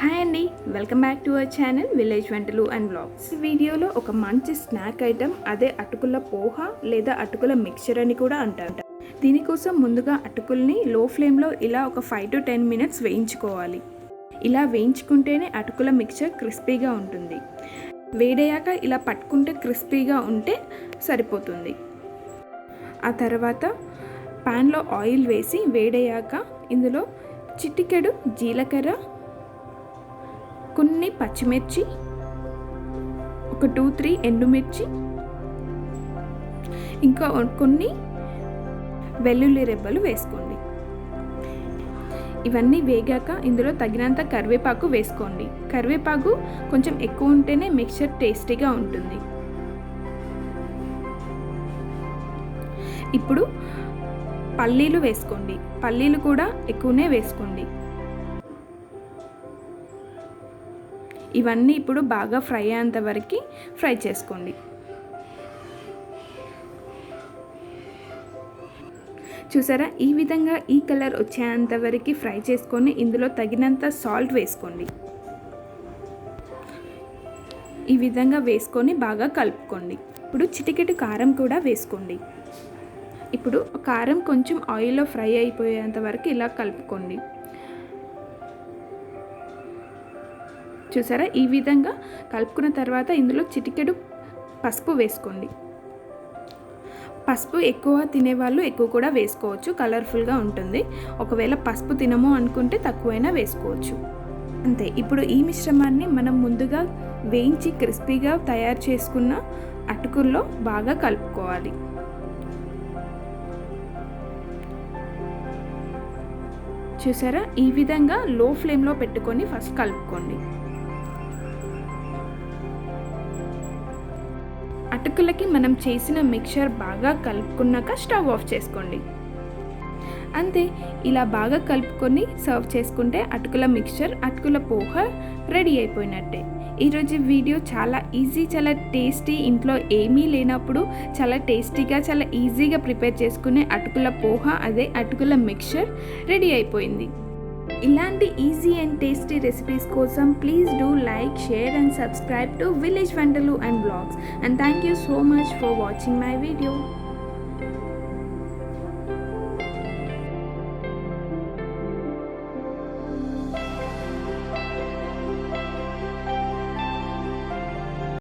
Hi అండి, welcome back to our channel village వంటలు and blogs. ఈ వీడియోలో ఒక మంచి స్నాక్ ఐటెం, అదే అటుకుల పోహ లేదా అటుకుల మిక్చర్ అని కూడా అంటారు. దీనికోసం ముందుగా అటుకుల్ని లో ఫ్లేమ్లో ఇలా ఒక 5 to 10 minutes వేయించుకోవాలి. ఇలా వేయించుకుంటేనే అటుకుల మిక్చర్ క్రిస్పీగా ఉంటుంది. వేడయ్యాక ఇలా పట్టుకుంటే క్రిస్పీగా ఉంటే సరిపోతుంది. ఆ తర్వాత ప్యాన్లో ఆయిల్ వేసి వేడయ్యాక ఇందులో చిటికెడు జీలకర్ర, కొన్ని పచ్చిమిర్చి, ఒక 2-3 ఎండుమిర్చి, ఇంకా కొన్ని వెల్లుల్లి రెబ్బలు వేసుకోండి. ఇవన్నీ వేగాక ఇందులో తగినంత కరివేపాకు వేసుకోండి. కరివేపాకు కొంచెం ఎక్కువ ఉంటేనే మిక్చర్ టేస్టీగా ఉంటుంది. ఇప్పుడు పల్లీలు వేసుకోండి. పల్లీలు కూడా ఎక్కువనే వేసుకోండి. ఇవన్నీ ఇప్పుడు బాగా ఫ్రై అయ్యేంత వరకు ఫ్రై చేసుకోండి. చూసారా, ఈ విధంగా ఈ కలర్ వచ్చేంత వరకు ఫ్రై చేసుకొని ఇందులో తగినంత సాల్ట్ వేసుకోండి. ఈ విధంగా వేసుకొని బాగా కలుపుకోండి. ఇప్పుడు చిటికెడు కారం కూడా వేసుకోండి. ఇప్పుడు కారం కొంచెం ఆయిల్లో ఫ్రై అయిపోయేంత వరకు ఇలా కలుపుకోండి. చూసారా, ఈ విధంగా కలుపుకున్న తర్వాత ఇందులో చిటికెడు పసుపు వేసుకోండి. పసుపు ఎక్కువ తినేవాళ్ళు ఎక్కువ కూడా వేసుకోవచ్చు, కలర్ఫుల్గా ఉంటుంది. ఒకవేళ పసుపు తినము అనుకుంటే తక్కువైనా వేసుకోవచ్చు. అంతే. ఇప్పుడు ఈ మిశ్రమాన్ని మనం ముందుగా వేయించి క్రిస్పీగా తయారు చేసుకున్న అటుకుల్లో బాగా కలుపుకోవాలి. చూసారా, ఈ విధంగా లో ఫ్లేమ్లో పెట్టుకొని ఫస్ట్ కలుపుకోండి. అటుకులకి మనం చేసిన మిక్చర్ బాగా కలుపుకున్నాక స్టవ్ ఆఫ్ చేసుకోండి. అంతే. ఇలా బాగా కలుపుకొని సర్వ్ చేసుకుంటే అటుకుల మిక్చర్, అటుకుల పోహ రెడీ అయిపోయినట్టే. ఈరోజు వీడియో చాలా ఈజీ, చాలా టేస్టీ. ఇంట్లో ఏమీ లేనప్పుడు చాలా టేస్టీగా, చాలా ఈజీగా ప్రిపేర్ చేసుకునే అటుకుల పోహ, అదే అటుకుల మిక్చర్ రెడీ అయిపోయింది. ఇలాంటి ఈజీ అండ్ టేస్టీ రెసిపీస్ కోసం please do like, share and subscribe to village వంటలు and blogs. And thank you so much for watching my video.